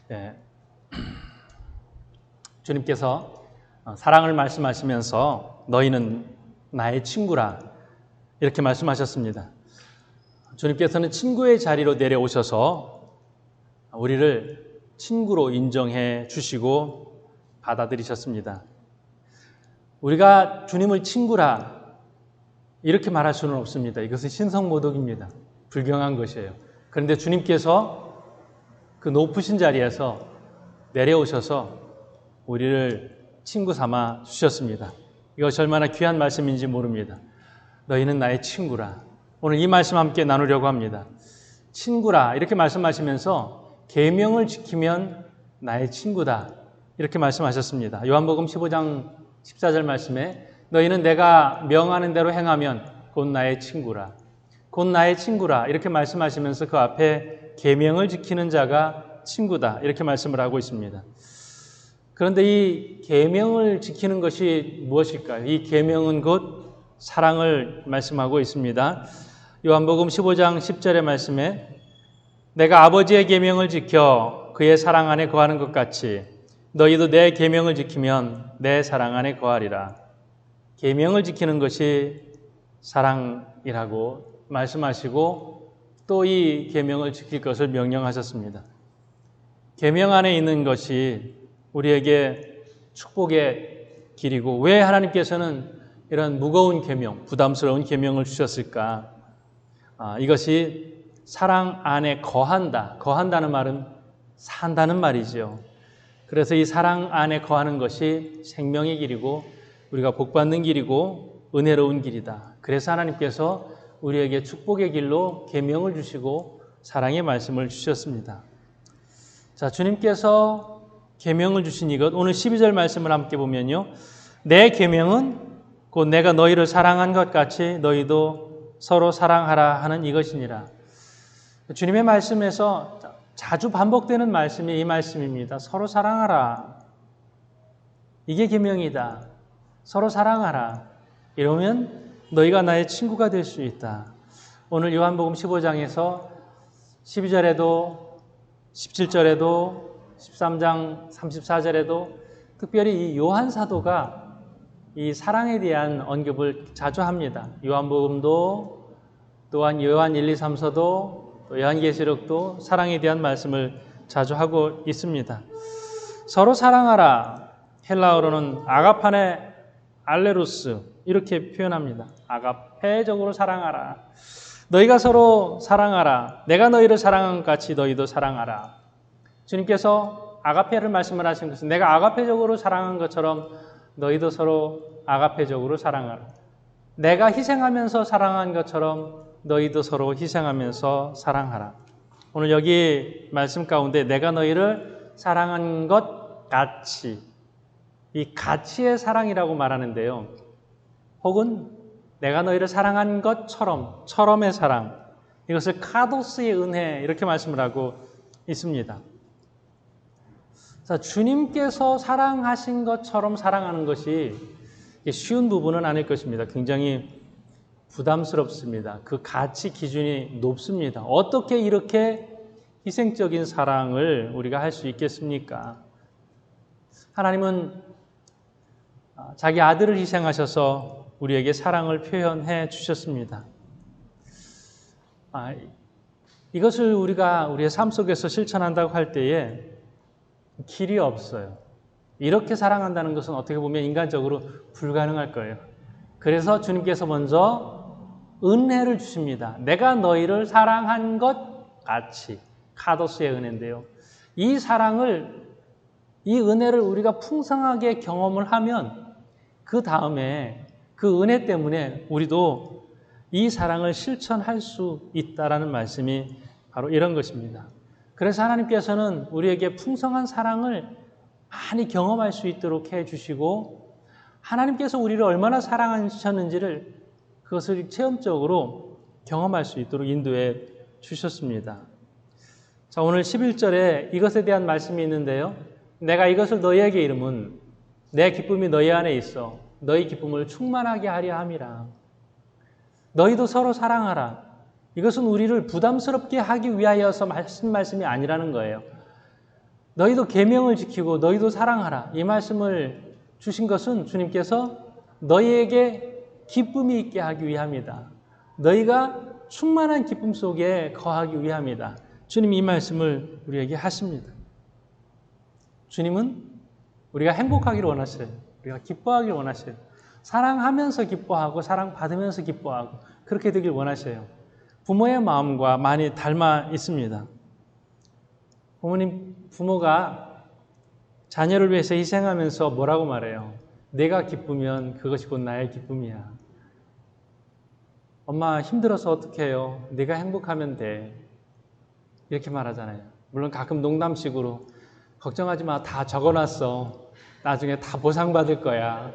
네. 주님께서 사랑을 말씀하시면서 너희는 나의 친구라 이렇게 말씀하셨습니다. 주님께서는 친구의 자리로 내려오셔서 우리를 친구로 인정해 주시고 받아들이셨습니다. 우리가 주님을 친구라 이렇게 말할 수는 없습니다. 이것은 신성모독입니다. 불경한 것이에요. 그런데 주님께서 그 높으신 자리에서 내려오셔서 우리를 친구 삼아 주셨습니다. 이것이 얼마나 귀한 말씀인지 모릅니다. 너희는 나의 친구라. 오늘 이 말씀 함께 나누려고 합니다. 친구라 이렇게 말씀하시면서 계명을 지키면 나의 친구다 이렇게 말씀하셨습니다. 요한복음 15장 14절 말씀에 너희는 내가 명하는 대로 행하면 곧 나의 친구라. 곧 나의 친구라 이렇게 말씀하시면서 그 앞에 계명을 지키는 자가 친구다 이렇게 말씀을 하고 있습니다. 그런데 이 계명을 지키는 것이 무엇일까요? 이 계명은 곧 사랑을 말씀하고 있습니다. 요한복음 15장 10절의 말씀에 내가 아버지의 계명을 지켜 그의 사랑 안에 거하는 것 같이 너희도 내 계명을 지키면 내 사랑 안에 거하리라. 계명을 지키는 것이 사랑이라고 말씀하시고 또 이 계명을 지킬 것을 명령하셨습니다. 계명 안에 있는 것이 우리에게 축복의 길이고 왜 하나님께서는 이런 무거운 계명, 부담스러운 계명을 주셨을까? 이것이 사랑 안에 거한다. 거한다는 말은 산다는 말이죠. 그래서 이 사랑 안에 거하는 것이 생명의 길이고 우리가 복받는 길이고 은혜로운 길이다. 그래서 하나님께서 우리에게 축복의 길로 계명을 주시고 사랑의 말씀을 주셨습니다. 자, 주님께서 계명을 주신 이것 오늘 12절 말씀을 함께 보면요. 내 계명은 곧 내가 너희를 사랑한 것 같이 너희도 서로 사랑하라 하는 이것이니라. 주님의 말씀에서 자주 반복되는 말씀이 이 말씀입니다. 서로 사랑하라. 이게 계명이다. 서로 사랑하라. 이러면 너희가 나의 친구가 될 수 있다. 오늘 요한복음 15장에서 12절에도 17절에도 13장 34절에도 특별히 이 요한 사도가 이 사랑에 대한 언급을 자주 합니다. 요한복음도 또한 요한 1, 2, 3서도 또 요한계시록도 사랑에 대한 말씀을 자주 하고 있습니다. 서로 사랑하라. 헬라어로는 아가파네 알레루스 이렇게 표현합니다. 아가페적으로 사랑하라. 너희가 서로 사랑하라. 내가 너희를 사랑한 것 같이 너희도 사랑하라. 주님께서 아가페를 말씀을 하신 것은 내가 아가페적으로 사랑한 것처럼 너희도 서로 아가페적으로 사랑하라. 내가 희생하면서 사랑한 것처럼 너희도 서로 희생하면서 사랑하라. 오늘 여기 말씀 가운데 내가 너희를 사랑한 것 같이 이 가치의 사랑이라고 말하는데요. 혹은 내가 너희를 사랑한 것처럼 처럼의 사랑 이것을 카도스의 은혜 이렇게 말씀을 하고 있습니다. 자, 주님께서 사랑하신 것처럼 사랑하는 것이 쉬운 부분은 아닐 것입니다. 굉장히 부담스럽습니다. 그 가치 기준이 높습니다. 어떻게 이렇게 희생적인 사랑을 우리가 할 수 있겠습니까? 하나님은 자기 아들을 희생하셔서 우리에게 사랑을 표현해 주셨습니다. 이것을 우리가 우리의 삶 속에서 실천한다고 할 때에 길이 없어요. 이렇게 사랑한다는 것은 어떻게 보면 인간적으로 불가능할 거예요. 그래서 주님께서 먼저 은혜를 주십니다. 내가 너희를 사랑한 것 같이 카도스의 은혜인데요. 이 사랑을 이 은혜를 우리가 풍성하게 경험을 하면 그 다음에 그 은혜 때문에 우리도 이 사랑을 실천할 수 있다라는 말씀이 바로 이런 것입니다. 그래서 하나님께서는 우리에게 풍성한 사랑을 많이 경험할 수 있도록 해주시고 하나님께서 우리를 얼마나 사랑하셨는지를 그것을 체험적으로 경험할 수 있도록 인도해 주셨습니다. 자, 오늘 11절에 이것에 대한 말씀이 있는데요. 내가 이것을 너희에게 이름은 내 기쁨이 너희 안에 있어 너희 기쁨을 충만하게 하려 함이라. 너희도 서로 사랑하라. 이것은 우리를 부담스럽게 하기 위하여서 하신 말씀이 아니라는 거예요. 너희도 계명을 지키고 너희도 사랑하라. 이 말씀을 주신 것은 주님께서 너희에게 기쁨이 있게 하기 위함이다. 너희가 충만한 기쁨 속에 거하기 위함이다. 주님이 이 말씀을 우리에게 하십니다. 주님은 우리가 행복하기를 원하셔요. 우리가 기뻐하기를 원하셔요. 사랑하면서 기뻐하고 사랑받으면서 기뻐하고 그렇게 되길 원하셔요. 부모의 마음과 많이 닮아 있습니다. 부모가 자녀를 위해서 희생하면서 뭐라고 말해요? 내가 기쁘면 그것이 곧 나의 기쁨이야. 엄마 힘들어서 어떻게 해요? 네가 행복하면 돼. 이렇게 말하잖아요. 물론 가끔 농담식으로 걱정하지 마. 다 적어놨어. 나중에 다 보상받을 거야.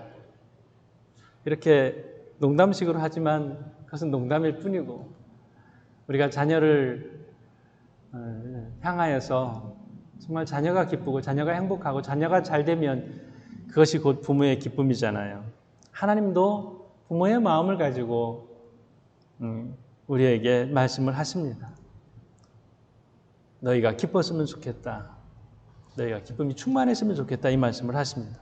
이렇게 농담식으로 하지만 그것은 농담일 뿐이고 우리가 자녀를 향하여서 정말 자녀가 기쁘고 자녀가 행복하고 자녀가 잘 되면 그것이 곧 부모의 기쁨이잖아요. 하나님도 부모의 마음을 가지고 우리에게 말씀을 하십니다. 너희가 기뻤으면 좋겠다. 너희가 기쁨이 충만했으면 좋겠다. 이 말씀을 하십니다.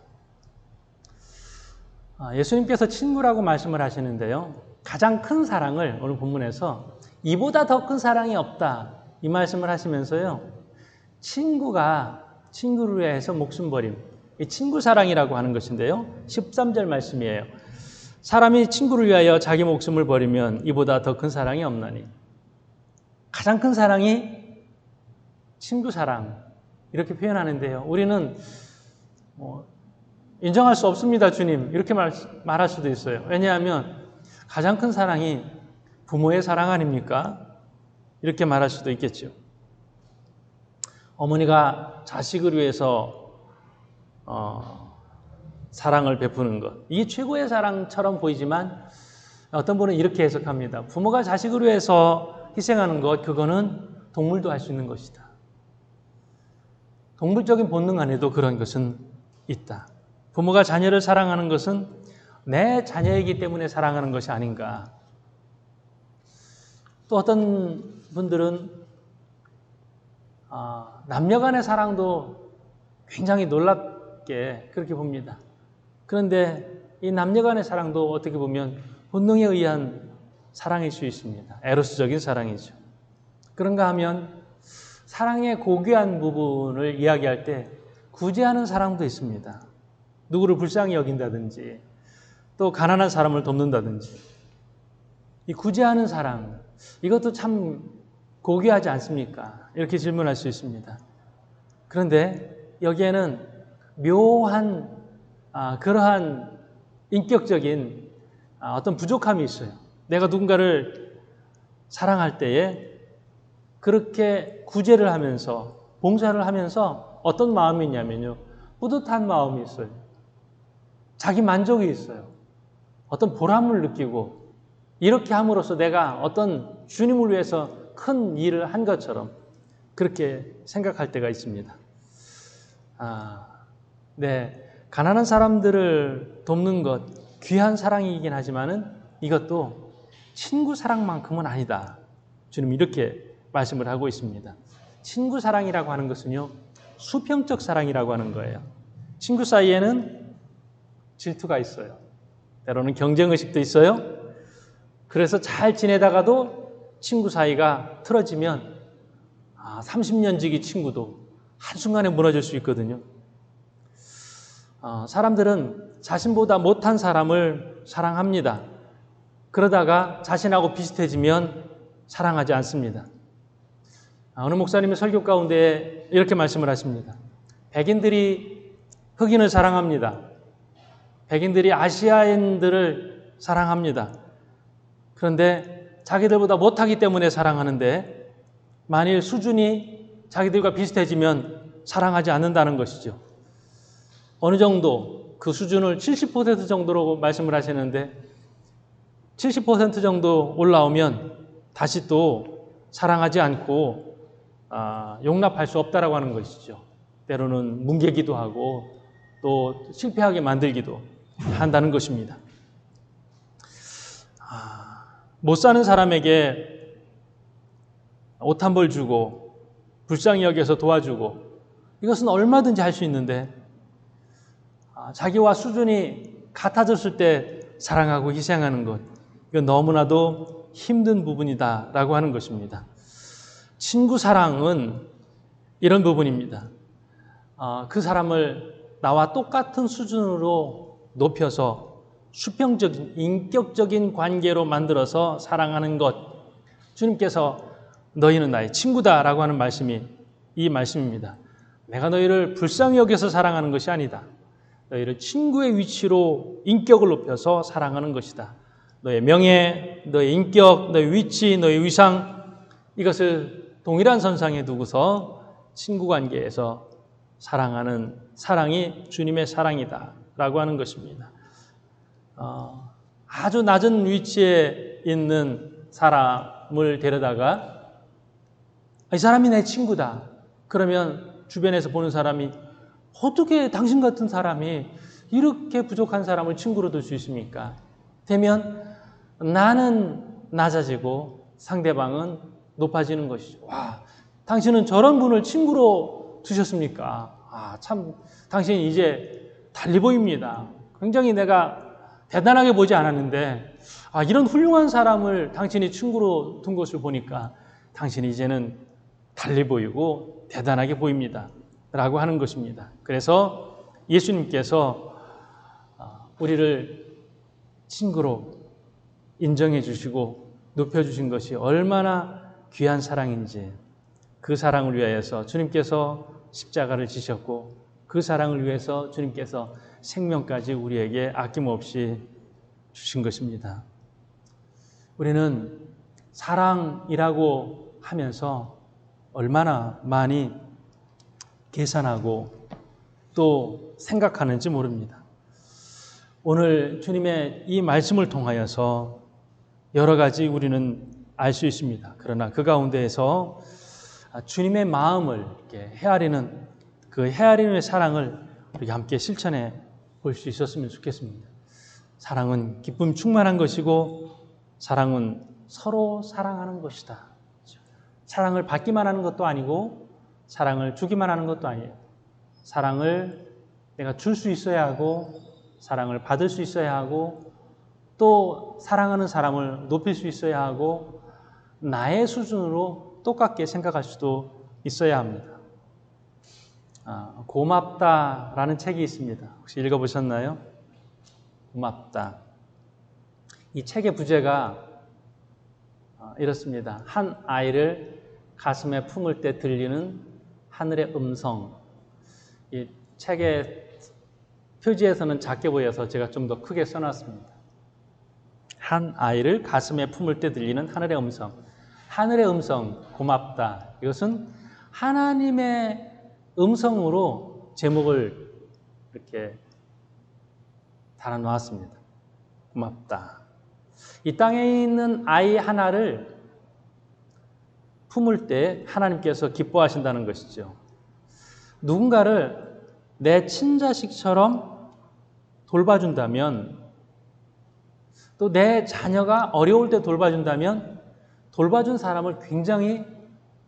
예수님께서 친구라고 말씀을 하시는데요. 가장 큰 사랑을 오늘 본문에서 이보다 더 큰 사랑이 없다. 이 말씀을 하시면서요. 친구가 친구를 위해서 목숨 버림. 이 친구 사랑이라고 하는 것인데요. 13절 말씀이에요. 사람이 친구를 위하여 자기 목숨을 버리면 이보다 더 큰 사랑이 없나니. 가장 큰 사랑이 친구 사랑. 이렇게 표현하는데요. 우리는 인정할 수 없습니다, 주님. 이렇게 말할 수도 있어요. 왜냐하면 가장 큰 사랑이 부모의 사랑 아닙니까? 이렇게 말할 수도 있겠죠. 어머니가 자식을 위해서 사랑을 베푸는 것. 이게 최고의 사랑처럼 보이지만 어떤 분은 이렇게 해석합니다. 부모가 자식을 위해서 희생하는 것, 그거는 동물도 할 수 있는 것이다. 동물적인 본능 안에도 그런 것은 있다. 부모가 자녀를 사랑하는 것은 내 자녀이기 때문에 사랑하는 것이 아닌가. 또 어떤 분들은 남녀 간의 사랑도 굉장히 놀랍게 그렇게 봅니다. 그런데 이 남녀 간의 사랑도 어떻게 보면 본능에 의한 사랑일 수 있습니다. 에로스적인 사랑이죠. 그런가 하면 사랑의 고귀한 부분을 이야기할 때 구제하는 사랑도 있습니다. 누구를 불쌍히 여긴다든지 또 가난한 사람을 돕는다든지 이 구제하는 사랑 이것도 참 고귀하지 않습니까? 이렇게 질문할 수 있습니다. 그런데 여기에는 묘한 그러한 인격적인 어떤 부족함이 있어요. 내가 누군가를 사랑할 때에 그렇게 구제를 하면서 봉사를 하면서 어떤 마음이 있냐면요. 뿌듯한 마음이 있어요. 자기 만족이 있어요. 어떤 보람을 느끼고 이렇게 함으로써 내가 어떤 주님을 위해서 큰 일을 한 것처럼 그렇게 생각할 때가 있습니다. 네, 가난한 사람들을 돕는 것 귀한 사랑이긴 하지만은 이것도 친구 사랑만큼은 아니다. 주님 이렇게 말씀을 하고 있습니다. 친구 사랑이라고 하는 것은요, 수평적 사랑이라고 하는 거예요. 친구 사이에는 질투가 있어요. 때로는 경쟁의식도 있어요. 그래서 잘 지내다가도 친구 사이가 틀어지면 30년 지기 친구도 한순간에 무너질 수 있거든요. 사람들은 자신보다 못한 사람을 사랑합니다. 그러다가 자신하고 비슷해지면 사랑하지 않습니다. 어느 목사님의 설교 가운데 이렇게 말씀을 하십니다. 백인들이 흑인을 사랑합니다. 백인들이 아시아인들을 사랑합니다. 그런데 자기들보다 못하기 때문에 사랑하는데 만일 수준이 자기들과 비슷해지면 사랑하지 않는다는 것이죠. 어느 정도 그 수준을 70% 정도로 말씀을 하시는데 70% 정도 올라오면 다시 또 사랑하지 않고 용납할 수 없다라고 하는 것이죠. 때로는 뭉개기도 하고 또 실패하게 만들기도 한다는 것입니다. 못 사는 사람에게 옷 한 벌 주고 불쌍히 여겨서 도와주고 이것은 얼마든지 할 수 있는데 자기와 수준이 같아졌을 때 사랑하고 희생하는 것, 이건 너무나도 힘든 부분이다라고 하는 것입니다. 친구 사랑은 이런 부분입니다. 그 사람을 나와 똑같은 수준으로 높여서 수평적인 인격적인 관계로 만들어서 사랑하는 것, 주님께서 너희는 나의 친구다라고 하는 말씀이 이 말씀입니다. 내가 너희를 불쌍히 여겨서 사랑하는 것이 아니다. 너희를 친구의 위치로 인격을 높여서 사랑하는 것이다. 너의 명예, 너의 인격, 너의 위치, 너의 위상, 이것을 동일한 선상에 두고서 친구 관계에서 사랑하는 사랑이 주님의 사랑이다 라고 하는 것입니다. 아주 낮은 위치에 있는 사람을 데려다가 이 사람이 내 친구다. 그러면 주변에서 보는 사람이 어떻게 당신 같은 사람이 이렇게 부족한 사람을 친구로 둘 수 있습니까? 되면 나는 낮아지고 상대방은 높아지는 것이죠. 와, 당신은 저런 분을 친구로 두셨습니까? 참 당신 이제 달리 보입니다. 굉장히 내가 대단하게 보지 않았는데 이런 훌륭한 사람을 당신이 친구로 둔 것을 보니까 당신이 이제는 달리 보이고 대단하게 보입니다. 라고 하는 것입니다. 그래서 예수님께서 우리를 친구로 인정해 주시고 높여주신 것이 얼마나 귀한 사랑인지, 그 사랑을 위하여서 주님께서 십자가를 지셨고 그 사랑을 위해서 주님께서 생명까지 우리에게 아낌없이 주신 것입니다. 우리는 사랑이라고 하면서 얼마나 많이 계산하고 또 생각하는지 모릅니다. 오늘 주님의 이 말씀을 통하여서 여러 가지 우리는 알 수 있습니다. 그러나 그 가운데에서 주님의 마음을 이렇게 헤아리는 그 헤아리는 사랑을 우리가 함께 실천해 볼 수 있었으면 좋겠습니다. 사랑은 기쁨 충만한 것이고 사랑은 서로 사랑하는 것이다. 사랑을 받기만 하는 것도 아니고 사랑을 주기만 하는 것도 아니에요. 사랑을 내가 줄 수 있어야 하고 사랑을 받을 수 있어야 하고 또 사랑하는 사람을 높일 수 있어야 하고 나의 수준으로 똑같게 생각할 수도 있어야 합니다. 고맙다라는 책이 있습니다. 혹시 읽어보셨나요? 고맙다. 이 책의 부제가 이렇습니다. 한 아이를 가슴에 품을 때 들리는 하늘의 음성. 이 책의 표지에서는 작게 보여서 제가 좀 더 크게 써놨습니다. 한 아이를 가슴에 품을 때 들리는 하늘의 음성. 하늘의 음성, 고맙다. 이것은 하나님의 음성으로 제목을 이렇게 달아놓았습니다. 고맙다. 이 땅에 있는 아이 하나를 품을 때 하나님께서 기뻐하신다는 것이죠. 누군가를 내 친자식처럼 돌봐준다면, 또 내 자녀가 어려울 때 돌봐준다면 돌봐준 사람을 굉장히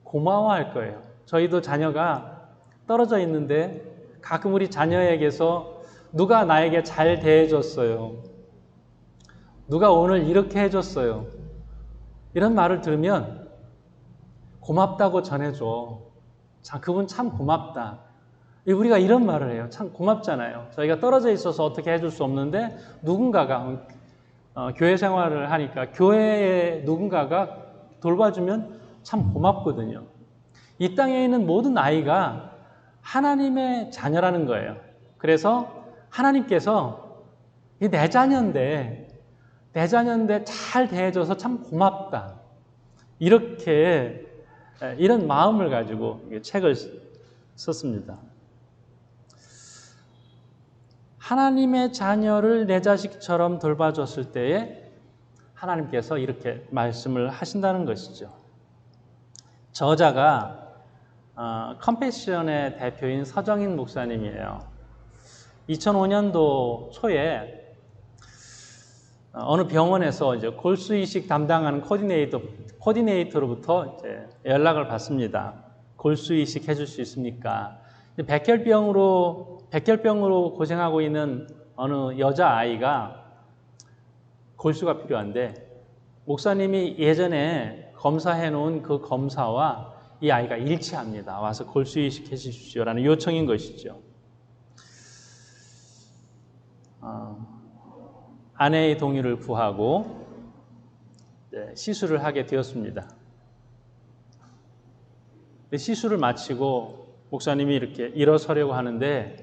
고마워할 거예요. 저희도 자녀가 떨어져 있는데 가끔 우리 자녀에게서 누가 나에게 잘 대해줬어요. 누가 오늘 이렇게 해줬어요. 이런 말을 들으면 고맙다고 전해줘. 참, 그분 참 고맙다. 우리가 이런 말을 해요. 참 고맙잖아요. 저희가 떨어져 있어서 어떻게 해줄 수 없는데 누군가가 교회 생활을 하니까 교회에 누군가가 돌봐주면 참 고맙거든요. 이 땅에 있는 모든 아이가 하나님의 자녀라는 거예요. 그래서 하나님께서 내 자녀인데 잘 대해줘서 참 고맙다. 이렇게 이런 마음을 가지고 책을 썼습니다. 하나님의 자녀를 내 자식처럼 돌봐줬을 때에 하나님께서 이렇게 말씀을 하신다는 것이죠. 저자가 컴패션의 대표인 서정인 목사님이에요. 2005년도 초에 어느 병원에서 이제 골수이식 담당하는 코디네이터로부터 이제 연락을 받습니다. 골수이식 해줄 수 있습니까? 백혈병으로 고생하고 있는 어느 여자아이가 골수가 필요한데 목사님이 예전에 검사해 놓은 그 검사와 이 아이가 일치합니다. 와서 골수 이식해 주십시오라는 요청인 것이죠. 아내의 동의를 구하고 시술을 하게 되었습니다. 시술을 마치고 목사님이 이렇게 일어서려고 하는데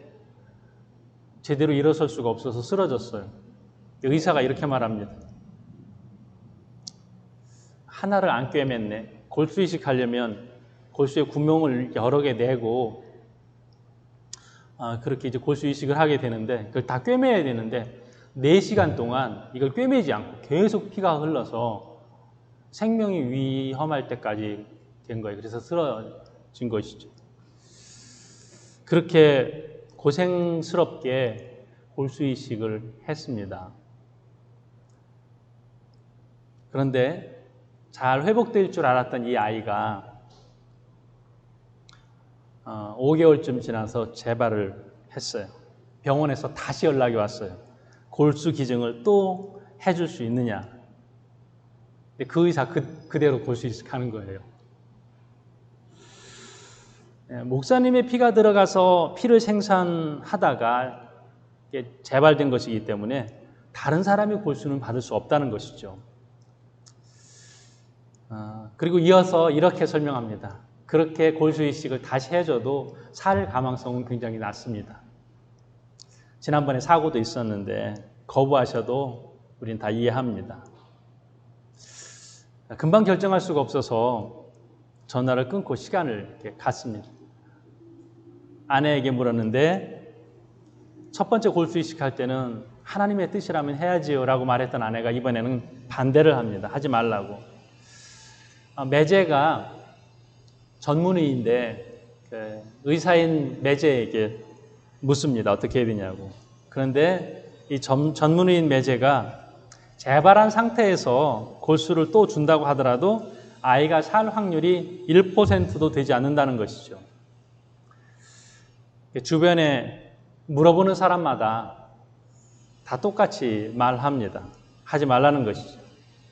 제대로 일어설 수가 없어서 쓰러졌어요. 의사가 이렇게 말합니다. 하나를 안 꿰맸네. 골수 이식하려면 골수에 구멍을 여러 개 내고 그렇게 이제 골수 이식을 하게 되는데 그걸 다 꿰매야 되는데 4시간 동안 이걸 꿰매지 않고 계속 피가 흘러서 생명이 위험할 때까지 된 거예요. 그래서 쓰러진 것이죠. 그렇게 고생스럽게 골수 이식을 했습니다. 그런데 잘 회복될 줄 알았던 이 아이가 5개월쯤 지나서 재발을 했어요. 병원에서 다시 연락이 왔어요. 골수 기증을 또 해줄 수 있느냐. 그 의사 그대로 골수 이식하는 거예요. 목사님의 피가 들어가서 피를 생산하다가 재발된 것이기 때문에 다른 사람이 골수는 받을 수 없다는 것이죠. 그리고 이어서 이렇게 설명합니다. 그렇게 골수 이식을 다시 해줘도 살 가망성은 굉장히 낮습니다. 지난번에 사고도 있었는데 거부하셔도 우린 다 이해합니다. 금방 결정할 수가 없어서 전화를 끊고 시간을 이렇게 갔습니다. 아내에게 물었는데 첫 번째 골수 이식할 때는 하나님의 뜻이라면 해야지요 라고 말했던 아내가 이번에는 반대를 합니다. 하지 말라고. 매제가 전문의인데 의사인 매제에게 묻습니다. 어떻게 해야 되냐고. 그런데 이 전문의인 매제가 재발한 상태에서 골수를 또 준다고 하더라도 아이가 살 확률이 1%도 되지 않는다는 것이죠. 주변에 물어보는 사람마다 다 똑같이 말합니다. 하지 말라는 것이죠.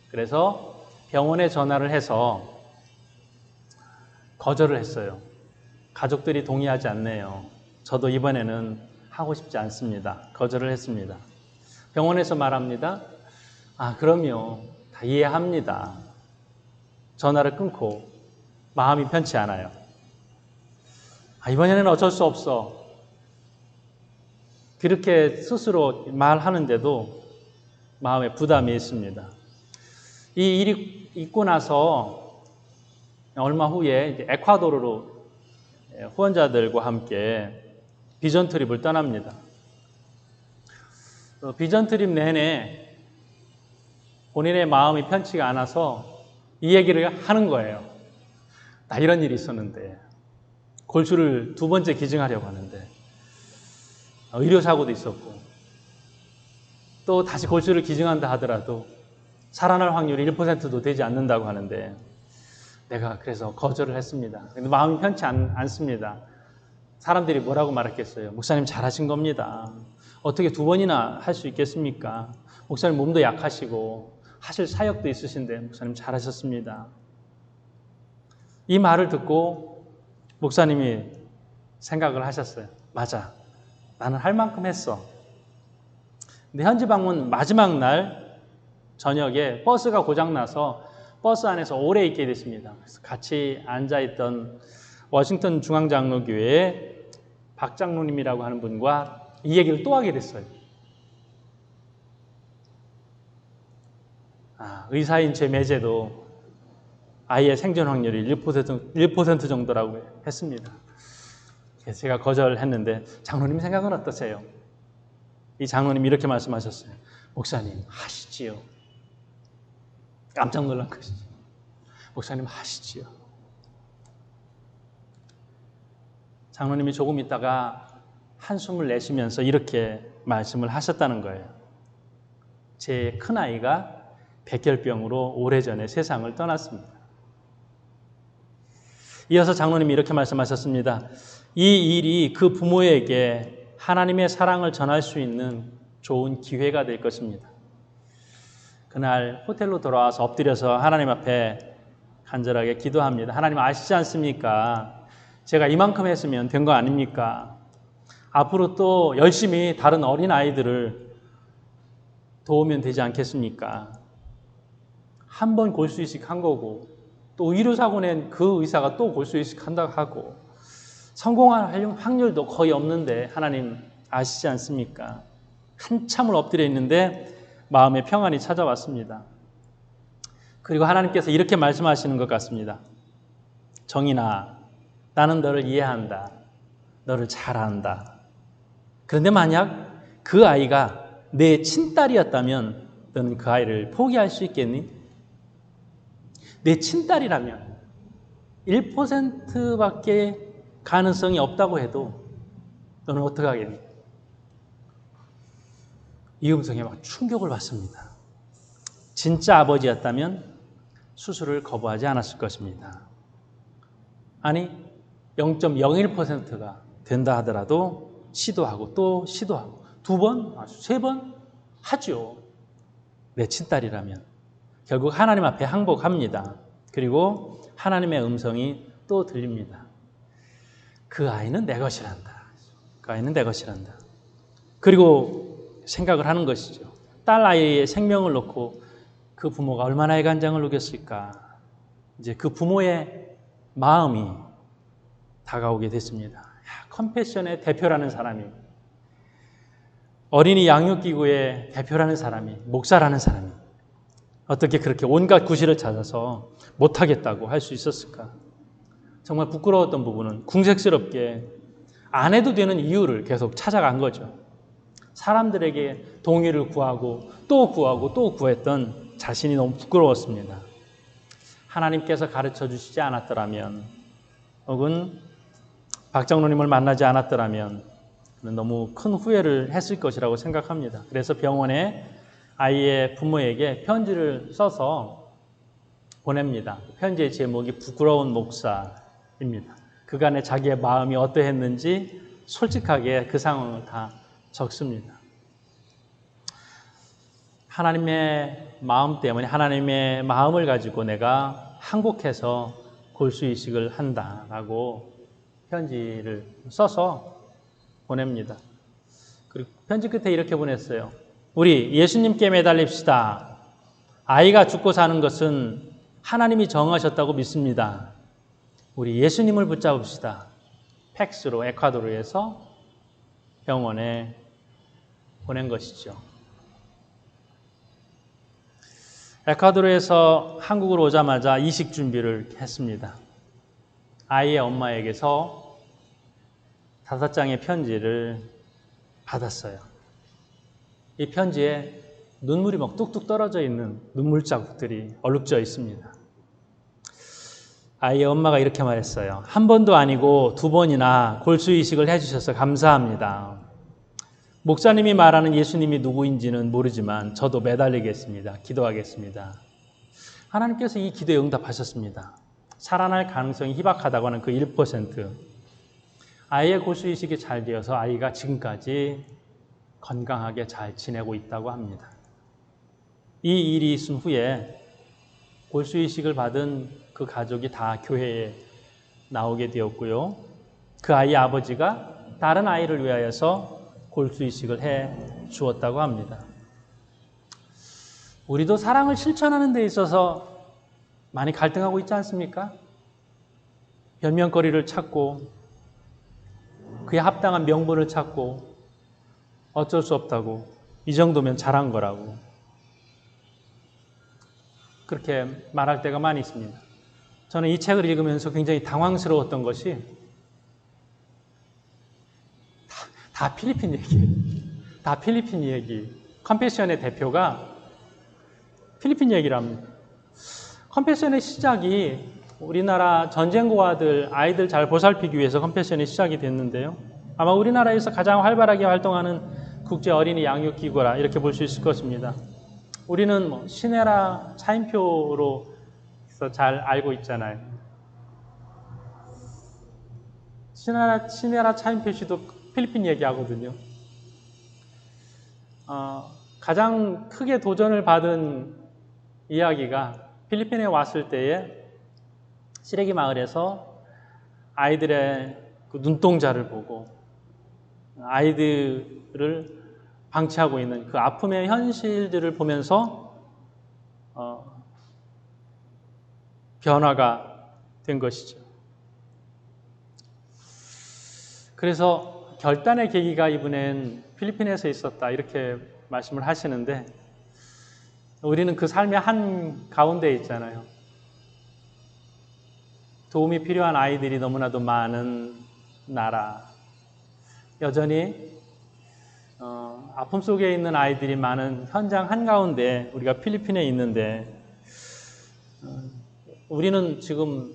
그래서 병원에 전화를 해서 거절을 했어요. 가족들이 동의하지 않네요. 저도 이번에는 하고 싶지 않습니다. 거절을 했습니다. 병원에서 말합니다. 그럼요. 다 이해합니다. 전화를 끊고 마음이 편치 않아요. 이번에는 어쩔 수 없어. 그렇게 스스로 말하는데도 마음에 부담이 있습니다. 이 일이 있고 나서 얼마 후에 이제 에콰도르로 후원자들과 함께 비전 트립을 떠납니다. 비전 트립 내내 본인의 마음이 편치가 않아서 이 얘기를 하는 거예요. 나 이런 일이 있었는데 골수를 2번째 기증하려고 하는데 의료사고도 있었고 또 다시 골수를 기증한다 하더라도 살아날 확률이 1%도 되지 않는다고 하는데 내가 그래서 거절을 했습니다. 근데 마음이 편치 않습니다. 사람들이 뭐라고 말했겠어요? 목사님 잘하신 겁니다. 어떻게 2번이나 할 수 있겠습니까? 목사님 몸도 약하시고 하실 사역도 있으신데 목사님 잘하셨습니다. 이 말을 듣고 목사님이 생각을 하셨어요. 맞아. 나는 할 만큼 했어. 근데 현지 방문 마지막 날 저녁에 버스가 고장나서 버스 안에서 오래 있게 됐습니다. 그래서 같이 앉아있던 워싱턴 중앙장로교회의 박 장로님이라고 하는 분과 이 얘기를 또 하게 됐어요. 의사인 제 매제도 아이의 생존 확률이 1% 정도라고 했습니다. 그래서 제가 거절했는데 장로님 생각은 어떠세요? 이 장로님이 이렇게 말씀하셨어요. 목사님 하시지요. 깜짝 놀란 것이죠. 목사님 하시지요. 장로님이 조금 있다가 한숨을 내쉬면서 이렇게 말씀을 하셨다는 거예요. 제 큰아이가 백혈병으로 오래전에 세상을 떠났습니다. 이어서 장로님이 이렇게 말씀하셨습니다. 이 일이 그 부모에게 하나님의 사랑을 전할 수 있는 좋은 기회가 될 것입니다. 그날 호텔로 돌아와서 엎드려서 하나님 앞에 간절하게 기도합니다. 하나님 아시지 않습니까? 제가 이만큼 했으면 된 거 아닙니까? 앞으로 또 열심히 다른 어린아이들을 도우면 되지 않겠습니까? 한 번 골수이식 한 거고 또 의료사고 낸 그 의사가 또 골수이식 한다고 하고 성공할 확률도 거의 없는데 하나님 아시지 않습니까? 한참을 엎드려 있는데 마음의 평안이 찾아왔습니다. 그리고 하나님께서 이렇게 말씀하시는 것 같습니다. 정인아, 나는 너를 이해한다. 너를 잘 안다. 그런데 만약 그 아이가 내 친딸이었다면 너는 그 아이를 포기할 수 있겠니? 내 친딸이라면 1%밖에 가능성이 없다고 해도 너는 어떻게 하겠니? 이 음성에 막 충격을 받습니다. 진짜 아버지였다면 수술을 거부하지 않았을 것입니다. 아니 0.01%가 된다 하더라도 시도하고 또 시도하고 2번, 3번 하죠. 내 친딸이라면 결국 하나님 앞에 항복합니다. 그리고 하나님의 음성이 또 들립니다. 그 아이는 내 것이란다. 그 아이는 내 것이란다. 그리고 생각을 하는 것이죠. 딸 아이의 생명을 놓고 그 부모가 얼마나 애간장을 녹였을까. 이제 그 부모의 마음이 다가오게 됐습니다. 컴패션의 대표라는 사람이, 어린이 양육기구의 대표라는 사람이, 목사라는 사람이 어떻게 그렇게 온갖 구실을 찾아서 못하겠다고 할 수 있었을까. 정말 부끄러웠던 부분은 궁색스럽게 안 해도 되는 이유를 계속 찾아간 거죠. 사람들에게 동의를 구하고 또 구하고 또 구했던 자신이 너무 부끄러웠습니다. 하나님께서 가르쳐 주시지 않았더라면 혹은 박장로님을 만나지 않았더라면 너무 큰 후회를 했을 것이라고 생각합니다. 그래서 병원에 아이의 부모에게 편지를 써서 보냅니다. 편지의 제목이 부끄러운 목사입니다. 그간의 자기의 마음이 어떠했는지 솔직하게 그 상황을 다 적습니다. 하나님의 마음 때문에 하나님의 마음을 가지고 내가 항복해서 골수이식을 한다라고 편지를 써서 보냅니다. 그리고 편지 끝에 이렇게 보냈어요. 우리 예수님께 매달립시다. 아이가 죽고 사는 것은 하나님이 정하셨다고 믿습니다. 우리 예수님을 붙잡읍시다. 팩스로 에콰도르에서 병원에 보낸 것이죠. 에콰도르에서 한국으로 오자마자 이식 준비를 했습니다. 아이의 엄마에게서 5장의 편지를 받았어요. 이 편지에 눈물이 막 뚝뚝 떨어져 있는 눈물 자국들이 얼룩져 있습니다. 아이의 엄마가 이렇게 말했어요. 한 번도 아니고 2번이나 골수이식을 해주셔서 감사합니다. 목사님이 말하는 예수님이 누구인지는 모르지만 저도 매달리겠습니다. 기도하겠습니다. 하나님께서 이 기도에 응답하셨습니다. 살아날 가능성이 희박하다고 하는 그 1%. 아이의 골수이식이 잘 되어서 아이가 지금까지 건강하게 잘 지내고 있다고 합니다. 이 일이 있은 후에 골수이식을 받은 그 가족이 다 교회에 나오게 되었고요. 그 아이의 아버지가 다른 아이를 위하여서 골수이식을 해 주었다고 합니다. 우리도 사랑을 실천하는 데 있어서 많이 갈등하고 있지 않습니까? 변명거리를 찾고 그에 합당한 명분을 찾고 어쩔 수 없다고, 이 정도면 잘한 거라고 그렇게 말할 때가 많이 있습니다. 저는 이 책을 읽으면서 굉장히 당황스러웠던 것이 다 필리핀 얘기예요. 다 필리핀 얘기. 컴패션의 대표가 필리핀 얘기를 합니다. 컴패션의 시작이 우리나라 전쟁고아들, 아이들 잘 보살피기 위해서 컴패션이 시작이 됐는데요. 아마 우리나라에서 가장 활발하게 활동하는 국제 어린이 양육기구라 이렇게 볼 수 있을 것입니다. 우리는 시내라 차인표로 잘 알고 있잖아요. 시네라 차인페시도 필리핀 얘기하거든요. 가장 크게 도전을 받은 이야기가 필리핀에 왔을 때에 시래기 마을에서 아이들의 그 눈동자를 보고 아이들을 방치하고 있는 그 아픔의 현실들을 보면서 변화가 된 것이죠. 그래서 결단의 계기가 이번엔 필리핀에서 있었다 이렇게 말씀을 하시는데 우리는 그 삶의 한 가운데 있잖아요. 도움이 필요한 아이들이 너무나도 많은 나라, 여전히 아픔 속에 있는 아이들이 많은 현장 한가운데 우리가 필리핀에 있는데 우리는 지금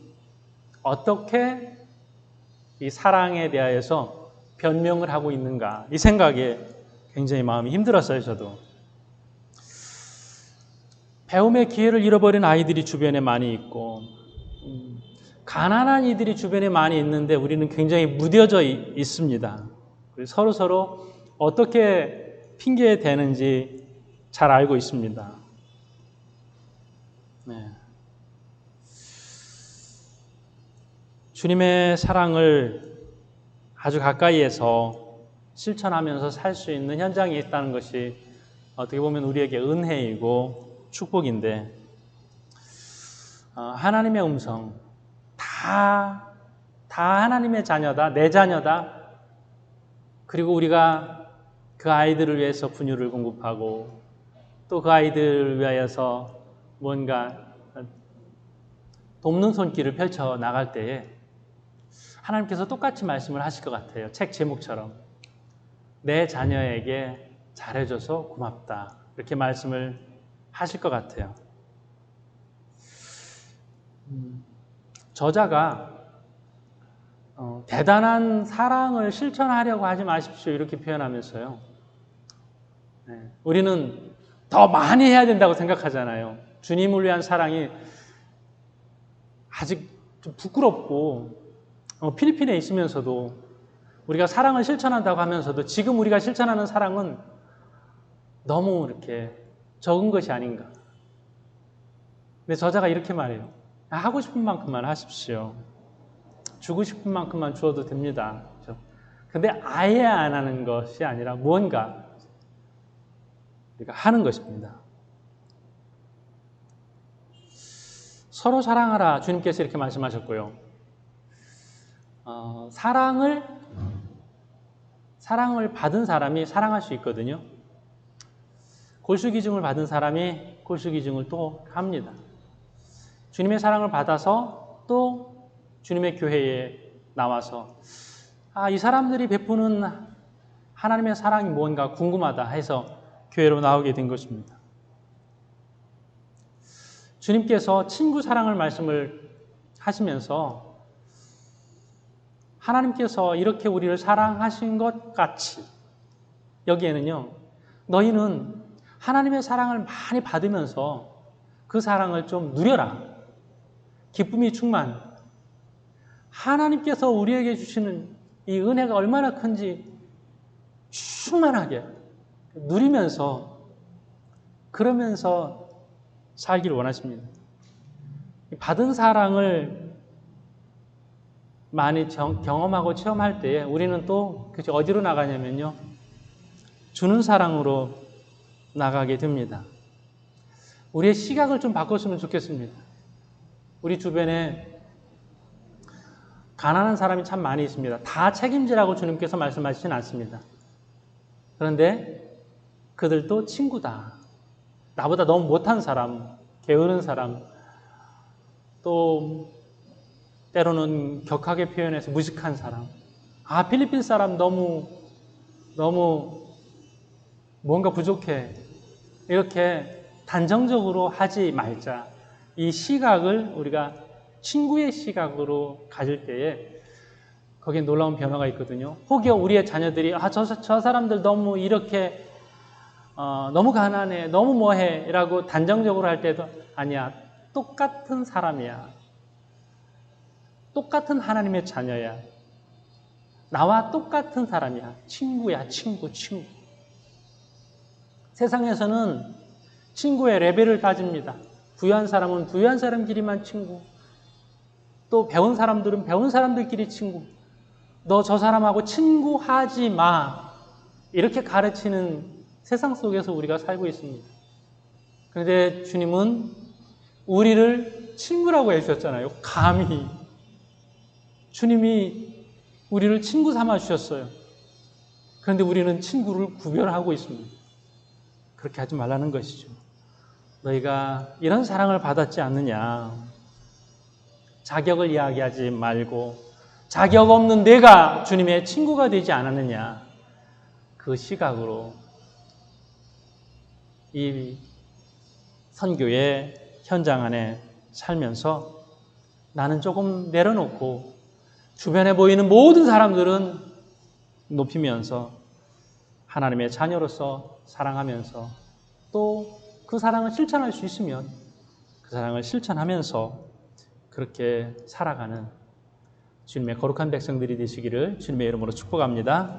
어떻게 이 사랑에 대하여서 변명을 하고 있는가 이 생각에 굉장히 마음이 힘들었어요. 저도 배움의 기회를 잃어버린 아이들이 주변에 많이 있고 가난한 이들이 주변에 많이 있는데 우리는 굉장히 무뎌져 있습니다. 서로 어떻게 핑계 대는지 잘 알고 있습니다. 네. 주님의 사랑을 아주 가까이에서 실천하면서 살 수 있는 현장에 있다는 것이 어떻게 보면 우리에게 은혜이고 축복인데 하나님의 음성 다 하나님의 자녀다, 내 자녀다. 그리고 우리가 그 아이들을 위해서 분유를 공급하고 또 그 아이들을 위하여서 뭔가 돕는 손길을 펼쳐 나갈 때에 하나님께서 똑같이 말씀을 하실 것 같아요. 책 제목처럼 내 자녀에게 잘해줘서 고맙다 이렇게 말씀을 하실 것 같아요. 저자가 대단한 사랑을 실천하려고 하지 마십시오 이렇게 표현하면서요. 네, 우리는 더 많이 해야 된다고 생각하잖아요. 주님을 위한 사랑이 아직 좀 부끄럽고 필리핀에 있으면서도 우리가 사랑을 실천한다고 하면서도 지금 우리가 실천하는 사랑은 너무 이렇게 적은 것이 아닌가. 근데 저자가 이렇게 말해요. 하고 싶은 만큼만 하십시오. 주고 싶은 만큼만 주어도 됩니다. 그렇죠? 근데 아예 안 하는 것이 아니라 무언가 우리가 하는 것입니다. 서로 사랑하라 주님께서 이렇게 말씀하셨고요. 사랑을 받은 사람이 사랑할 수 있거든요. 골수기증을 받은 사람이 골수기증을 또 합니다. 주님의 사랑을 받아서 또 주님의 교회에 나와서 이 사람들이 베푸는 하나님의 사랑이 뭔가 궁금하다 해서 교회로 나오게 된 것입니다. 주님께서 친구 사랑을 말씀을 하시면서 하나님께서 이렇게 우리를 사랑하신 것 같이 여기에는요. 너희는 하나님의 사랑을 많이 받으면서 그 사랑을 좀 누려라. 기쁨이 충만. 하나님께서 우리에게 주시는 이 은혜가 얼마나 큰지 충만하게 누리면서 그러면서 살기를 원하십니다. 받은 사랑을 많이 경험하고 체험할 때에 우리는 또 어디로 나가냐면요. 주는 사랑으로 나가게 됩니다. 우리의 시각을 좀 바꿨으면 좋겠습니다. 우리 주변에 가난한 사람이 참 많이 있습니다. 다 책임지라고 주님께서 말씀하시진 않습니다. 그런데 그들도 친구다. 나보다 너무 못한 사람, 게으른 사람, 또 때로는 격하게 표현해서 무식한 사람. 필리핀 사람 너무 뭔가 부족해. 이렇게 단정적으로 하지 말자. 이 시각을 우리가 친구의 시각으로 가질 때에 거기에 놀라운 변화가 있거든요. 혹여 우리의 자녀들이 저 사람들 너무 이렇게 너무 가난해, 너무 뭐해 라고 단정적으로 할 때도 아니야. 똑같은 사람이야. 똑같은 하나님의 자녀야. 나와 똑같은 사람이야. 친구야, 친구. 세상에서는 친구의 레벨을 따집니다. 부유한 사람은 부유한 사람끼리만 친구. 또 배운 사람들은 배운 사람들끼리 친구. 너 저 사람하고 친구하지 마. 이렇게 가르치는 세상 속에서 우리가 살고 있습니다. 그런데 주님은 우리를 친구라고 해주셨잖아요. 감히. 주님이 우리를 친구 삼아 주셨어요. 그런데 우리는 친구를 구별하고 있습니다. 그렇게 하지 말라는 것이죠. 너희가 이런 사랑을 받았지 않느냐. 자격을 이야기하지 말고 자격 없는 내가 주님의 친구가 되지 않았느냐. 그 시각으로 이 선교의 현장 안에 살면서 나는 조금 내려놓고 주변에 보이는 모든 사람들은 높이면서 하나님의 자녀로서 사랑하면서 또 그 사랑을 실천할 수 있으면 그 사랑을 실천하면서 그렇게 살아가는 주님의 거룩한 백성들이 되시기를 주님의 이름으로 축복합니다.